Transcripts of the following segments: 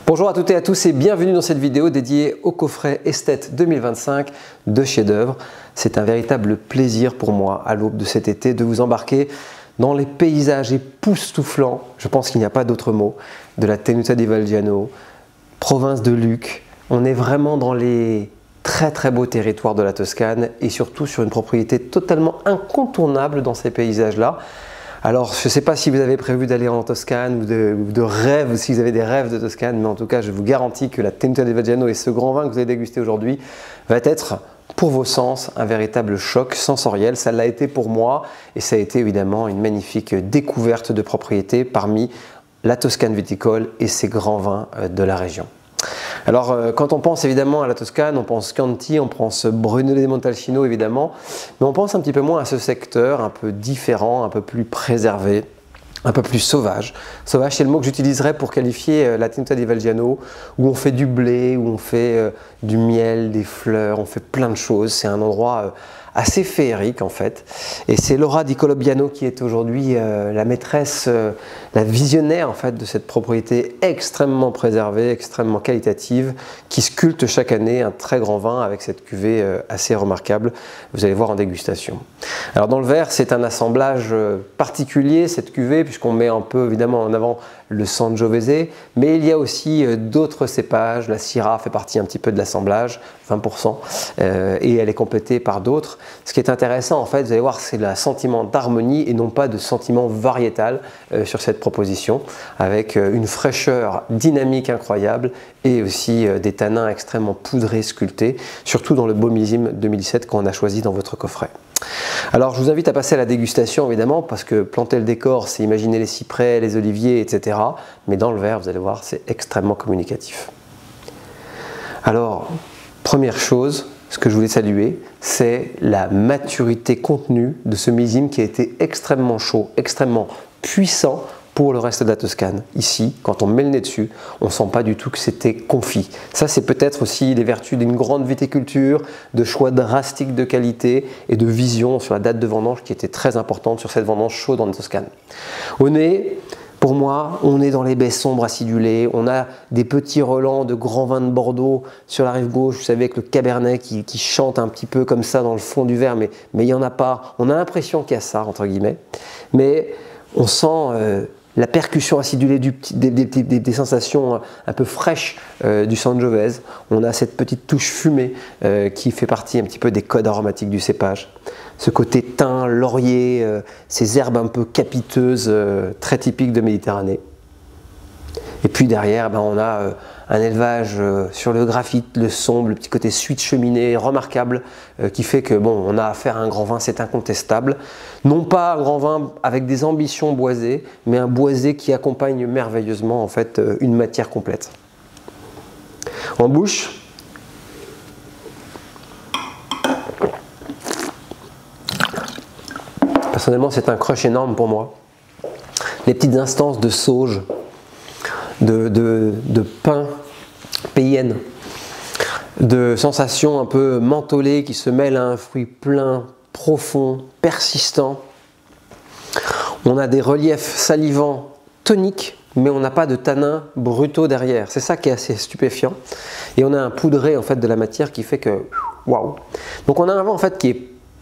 Bonjour à toutes et à tous et bienvenue dans cette vidéo dédiée au coffret Esthète 2025 de Chef d'œuvre. C'est un véritable plaisir pour moi à l'aube de cet été de vous embarquer dans les paysages époustouflants, je pense qu'il n'y a pas d'autre mot, de la Tenuta di Valgiano, province de Lucques. On est vraiment dans les très beaux territoires de la Toscane et surtout sur une propriété totalement incontournable dans ces paysages-là. Alors, je ne sais pas si vous avez prévu d'aller en Toscane ou de rêve, si vous avez des rêves de Toscane, mais en tout cas, je vous garantis que la Tenuta di Valgiano et ce grand vin que vous allez déguster aujourd'hui va être pour vos sens un véritable choc sensoriel. Ça l'a été pour moi et ça a été évidemment une magnifique découverte de propriété parmi la Toscane viticole et ses grands vins de la région. Alors, quand on pense évidemment à la Toscane, on pense Chianti, on pense Brunello di Montalcino évidemment, mais on pense un petit peu moins à ce secteur un peu différent, un peu plus préservé, un peu plus sauvage. Sauvage, c'est le mot que j'utiliserais pour qualifier la Tenuta di Valgiano, où on fait du blé, où on fait du miel, des fleurs, on fait plein de choses. C'est un endroit assez féerique en fait. Et c'est Laura Di Colombiano qui est aujourd'hui la maîtresse, la visionnaire en fait de cette propriété extrêmement préservée, extrêmement qualitative, qui sculpte chaque année un très grand vin avec cette cuvée assez remarquable. Vous allez voir en dégustation. Alors dans le verre, c'est un assemblage particulier cette cuvée puisqu'on met un peu évidemment en avant le Sangiovese, mais il y a aussi d'autres cépages. La Syrah fait partie un petit peu de l'assemblage, 20%, et elle est complétée par d'autres. Ce qui est intéressant en fait, vous allez voir, c'est le sentiment d'harmonie et non pas de sentiment variétal sur cette proposition, avec une fraîcheur dynamique incroyable et aussi des tanins extrêmement poudrés, sculptés, surtout dans le beau millésime 2017 qu'on a choisi dans votre coffret. Alors je vous invite à passer à la dégustation évidemment parce que planter le décor c'est imaginer les cyprès, les oliviers, etc. Mais dans le verre vous allez voir c'est extrêmement communicatif. Alors première chose, ce que je voulais saluer c'est la maturité contenue de ce millésime qui a été extrêmement chaud, extrêmement puissant pour le reste de la Toscane. Ici, quand on met le nez dessus, on ne sent pas du tout que c'était confit. Ça, c'est peut-être aussi les vertus d'une grande viticulture, de choix drastiques de qualité et de vision sur la date de vendange qui était très importante sur cette vendange chaude en Toscane. Au nez, pour moi, on est dans les baies sombres acidulées, on a des petits relents de grands vins de Bordeaux sur la rive gauche, vous savez, avec le Cabernet qui chante un petit peu comme ça dans le fond du verre, mais il n'y en a pas. On a l'impression qu'il y a ça, entre guillemets, mais on sent la percussion acidulée des sensations un peu fraîches du Sangiovese. On a cette petite touche fumée qui fait partie un petit peu des codes aromatiques du cépage. Ce côté thym, laurier, ces herbes un peu capiteuses très typiques de Méditerranée. Et puis derrière, on a un élevage sur le graphite, le sombre, le petit côté suite cheminée remarquable qui fait que bon, on a affaire à un grand vin, c'est incontestable. Non pas un grand vin avec des ambitions boisées, mais un boisé qui accompagne merveilleusement en fait une matière complète. En bouche, personnellement, c'est un crush énorme pour moi. Les petites instances de sauge, de pain payenne, de sensations un peu mentholées qui se mêlent à un fruit plein, profond, persistant. On a des reliefs salivants toniques, mais on n'a pas de tanins brutaux derrière. C'est ça qui est assez stupéfiant. Et on a un poudré en fait de la matière qui fait que waouh. Donc on a un vin en fait qui est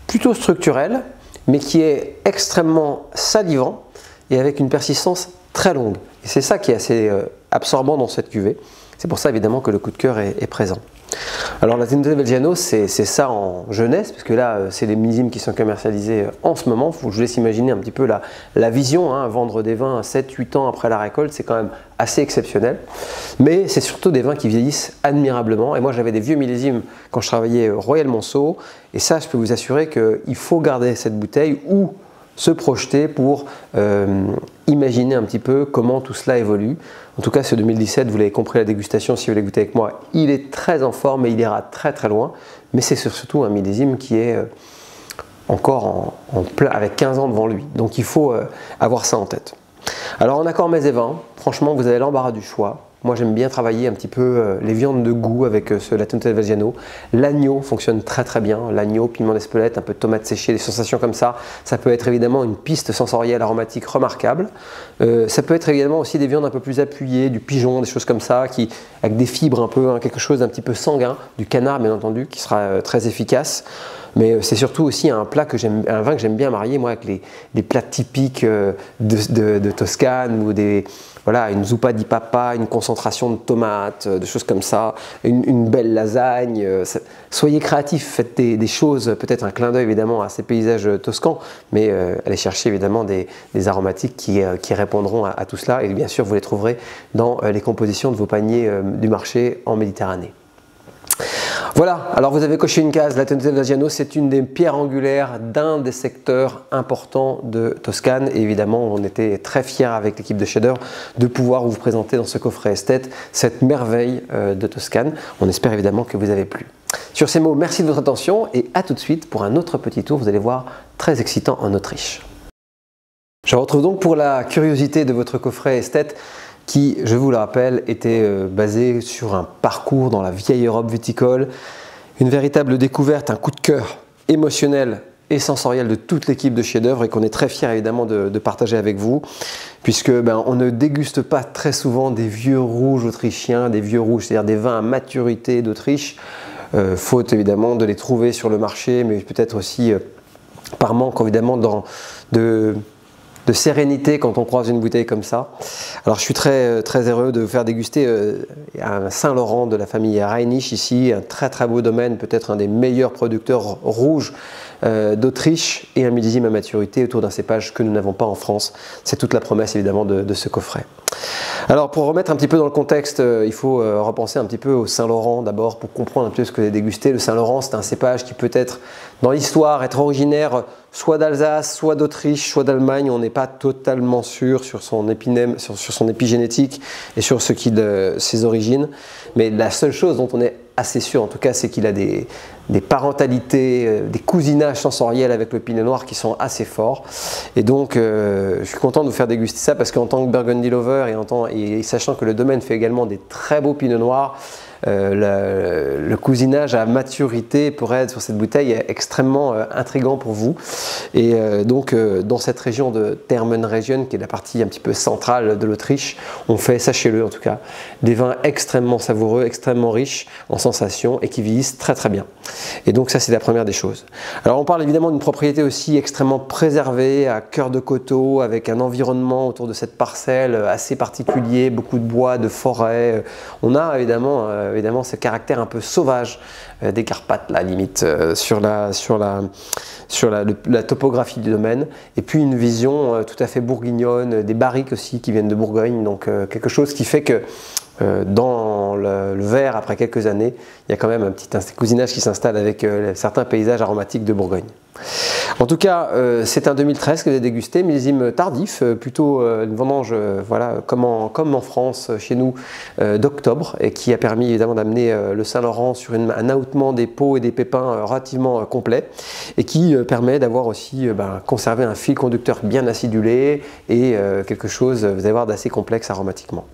plutôt structurel, mais qui est extrêmement salivant et avec une persistance très longue. Et c'est ça qui est assez absorbant dans cette cuvée. C'est pour ça évidemment que le coup de cœur est présent. Alors la Tenuta di Valgiano, c'est ça en jeunesse, parce que là c'est les millésimes qui sont commercialisés en ce moment. Je vous laisse imaginer un petit peu la vision, hein. Vendre des vins 7-8 ans après la récolte, c'est quand même assez exceptionnel. Mais c'est surtout des vins qui vieillissent admirablement. Et moi j'avais des vieux millésimes quand je travaillais Royal Monceau. Et ça, je peux vous assurer qu'il faut garder cette bouteille ou se projeter pour imaginer un petit peu comment tout cela évolue. En tout cas, ce 2017, vous l'avez compris, la dégustation, si vous l'avez goûté avec moi, il est très en forme et il ira très loin. Mais c'est surtout un millésime qui est encore en plein, avec 15 ans devant lui. Donc il faut avoir ça en tête. Alors en accord mets et vins, franchement, vous avez l'embarras du choix. Moi j'aime bien travailler un petit peu les viandes de goût avec ce Latentel Vagiano. L'agneau fonctionne très très bien. L'agneau, piment d'Espelette, un peu de tomate séchée, des sensations comme ça. Ça peut être évidemment une piste sensorielle aromatique remarquable. Ça peut être évidemment aussi des viandes un peu plus appuyées, du pigeon, des choses comme ça, avec des fibres un peu, quelque chose d'un petit peu sanguin, du canard bien entendu, qui sera très efficace. Mais c'est surtout aussi un vin que j'aime bien marier moi avec des plats typiques de Toscane ou voilà, une zuppa di papa, une concentration de tomates, des choses comme ça, une belle lasagne. Soyez créatifs, faites des choses, peut-être un clin d'œil évidemment à ces paysages toscans, mais allez chercher évidemment des aromatiques qui répondront à tout cela. Et bien sûr, vous les trouverez dans les compositions de vos paniers du marché en Méditerranée. Voilà, alors vous avez coché une case, Latentel Vagiano, c'est une des pierres angulaires d'un des secteurs importants de Toscane. Et évidemment, on était très fiers avec l'équipe de Shader de pouvoir vous présenter dans ce coffret esthète cette merveille de Toscane. On espère évidemment que vous avez plu. Sur ces mots, merci de votre attention et à tout de suite pour un autre petit tour, vous allez voir, très excitant en Autriche. Je retrouve donc pour la curiosité de votre coffret esthète qui, je vous le rappelle, était basé sur un parcours dans la vieille Europe viticole, une véritable découverte, un coup de cœur émotionnel et sensoriel de toute l'équipe de Chef d'œuvre et qu'on est très fiers évidemment de partager avec vous, puisque on ne déguste pas très souvent des vieux rouges autrichiens, des vieux rouges, c'est-à-dire des vins à maturité d'Autriche, faute évidemment de les trouver sur le marché, mais peut-être aussi par manque évidemment de sérénité quand on croise une bouteille comme ça. Alors je suis très heureux de vous faire déguster un Saint-Laurent de la famille Rheinisch ici, un très très beau domaine, peut-être un des meilleurs producteurs rouges d'Autriche et un millésime à maturité autour d'un cépage que nous n'avons pas en France. C'est toute la promesse évidemment de ce coffret. Alors pour remettre un petit peu dans le contexte, il faut repenser un petit peu au Saint-Laurent d'abord pour comprendre un peu ce que vous avez dégusté. Le Saint-Laurent, c'est un cépage qui peut être dans l'histoire être originaire soit d'Alsace, soit d'Autriche, soit d'Allemagne. On n'est pas totalement sûr sur son épigénétique et sur ses origines. Mais la seule chose dont on est assez sûr en tout cas, c'est qu'il a des parentalités, des cousinages sensoriels avec le pinot noir qui sont assez forts. Et donc je suis content de vous faire déguster ça parce qu'en tant que Burgundy lover et sachant que le domaine fait également des très beaux pinots noirs, le cousinage à maturité pourrait être sur cette bouteille extrêmement intriguant pour vous. Et donc dans cette région de Thermenregion, qui est la partie un petit peu centrale de l'Autriche, on fait, sachez-le en tout cas, des vins extrêmement savoureux, extrêmement riches en sensations et qui vieillissent très très bien. Et donc ça c'est la première des choses. Alors on parle évidemment d'une propriété aussi extrêmement préservée, à cœur de coteau, avec un environnement autour de cette parcelle assez particulier, beaucoup de bois, de forêt. On a évidemment ce caractère un peu sauvage des Carpates, la limite, sur la topographie du domaine. Et puis une vision tout à fait bourguignonne, des barriques aussi qui viennent de Bourgogne. Donc quelque chose qui fait que dans le verre, après quelques années, il y a quand même un petit cousinage qui s'installe avec certains paysages aromatiques de Bourgogne. En tout cas, c'est un 2013 que vous avez dégusté, millésime tardif, plutôt une vendange, voilà, comme en France, chez nous, d'octobre, et qui a permis évidemment d'amener le Saint-Laurent sur un ahoutement des peaux et des pépins relativement complet, et qui permet d'avoir aussi conservé un fil conducteur bien acidulé et quelque chose, vous allez voir, d'assez complexe aromatiquement.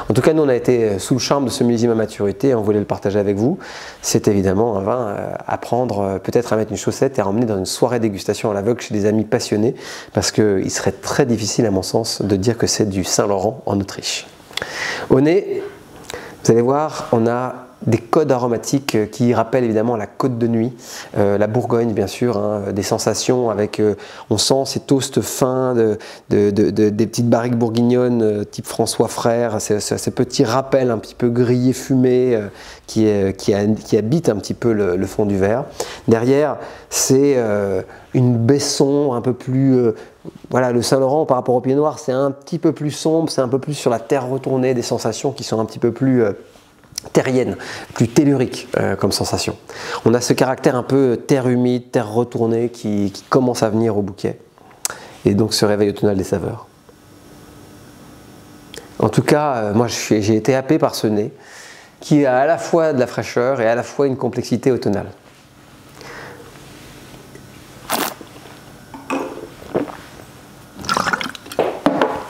En tout cas, nous on a été sous le charme de ce millésime à maturité, on voulait le partager avec vous. C'est évidemment un vin à prendre, peut-être à mettre une chaussette et à emmener dans une soirée dégustation à l'aveugle chez des amis passionnés, parce qu'il serait très difficile à mon sens de dire que c'est du Saint-Laurent en Autriche. Au nez, vous allez voir, on a des codes aromatiques qui rappellent évidemment la côte de nuit, la Bourgogne bien sûr, hein, des sensations avec, on sent ces toasts fins, des petites barriques bourguignonnes type François Frère, ces petits rappels un petit peu grillés fumés qui habitent un petit peu le fond du verre. Derrière, c'est une baisson un peu plus... voilà, le Saint-Laurent par rapport au Pinot Noir, c'est un petit peu plus sombre, c'est un peu plus sur la terre retournée, des sensations qui sont un petit peu plus... terrienne, plus tellurique comme sensation. On a ce caractère un peu terre humide, terre retournée qui commence à venir au bouquet. Et donc ce réveil automnal des saveurs. En tout cas, moi j'ai été happé par ce nez qui a à la fois de la fraîcheur et à la fois une complexité automnale.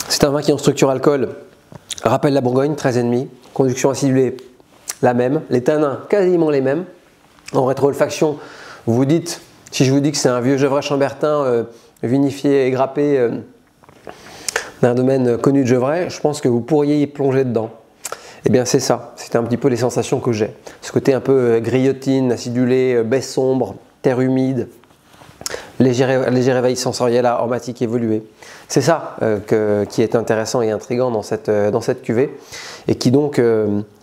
C'est un vin qui en structure alcool Rappelle la Bourgogne, 13,5. Conduction acidulée, la même. Les tanins, quasiment les mêmes. En rétro-olfaction, vous dites, si je vous dis que c'est un vieux Gevrey chambertin vinifié et grappé d'un domaine connu de Gevrey, je pense que vous pourriez y plonger dedans. Eh bien c'est ça, c'est un petit peu les sensations que j'ai. Ce côté un peu grillotine, acidulé, baie sombre, terre humide, léger réveil sensoriel aromatique évolué. C'est ça qui est intéressant et intriguant dans cette cuvée et qui donc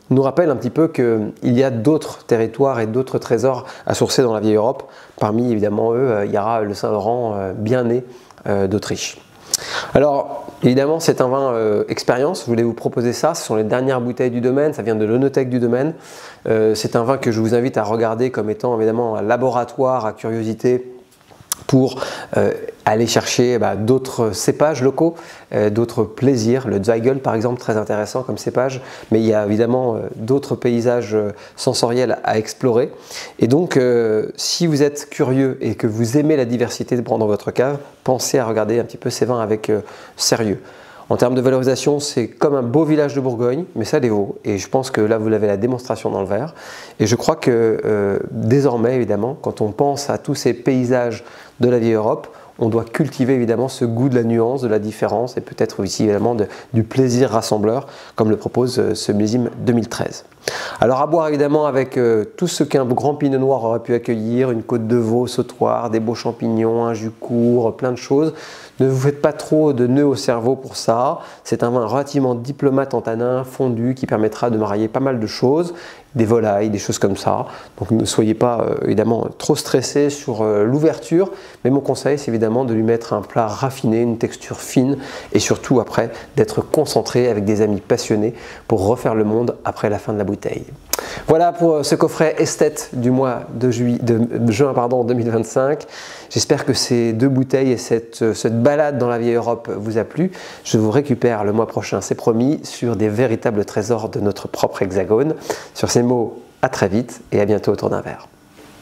nous rappelle un petit peu qu'il y a d'autres territoires et d'autres trésors à sourcer dans la vieille Europe. Parmi évidemment eux, il y aura le Saint-Laurent bien né d'Autriche. Alors évidemment c'est un vin expérience, je voulais vous proposer ça, ce sont les dernières bouteilles du domaine, ça vient de l'Oenothèque du domaine. C'est un vin que je vous invite à regarder comme étant évidemment un laboratoire à curiosité pour aller chercher d'autres cépages locaux, d'autres plaisirs. Le Zweigel par exemple, très intéressant comme cépage, mais il y a évidemment d'autres paysages sensoriels à explorer. Et donc si vous êtes curieux et que vous aimez la diversité dans votre cave, pensez à regarder un petit peu ces vins avec sérieux. En termes de valorisation, c'est comme un beau village de Bourgogne, mais ça les vaut. Et je pense que là, vous avez la démonstration dans le verre. Et je crois que désormais, évidemment, quand on pense à tous ces paysages de la vieille Europe, on doit cultiver évidemment ce goût de la nuance, de la différence et peut-être aussi évidemment du plaisir rassembleur, comme le propose ce millésime 2013. Alors à boire évidemment avec tout ce qu'un grand pinot noir aurait pu accueillir, une côte de veau sautoir, des beaux champignons, un jus court, plein de choses. Ne vous faites pas trop de nœuds au cerveau pour ça. C'est un vin relativement diplomate en tanin, fondu, qui permettra de marier pas mal de choses, des volailles, des choses comme ça. Donc ne soyez pas évidemment trop stressé sur l'ouverture, mais mon conseil c'est évidemment de lui mettre un plat raffiné, une texture fine et surtout après d'être concentré avec des amis passionnés pour refaire le monde après la fin de la bouteille. Voilà pour ce coffret esthète du mois de juin 2025. J'espère que ces deux bouteilles et cette balade dans la vieille Europe vous a plu. Je vous récupère le mois prochain, c'est promis, sur des véritables trésors de notre propre hexagone. Sur ces mots, à très vite et à bientôt autour d'un verre.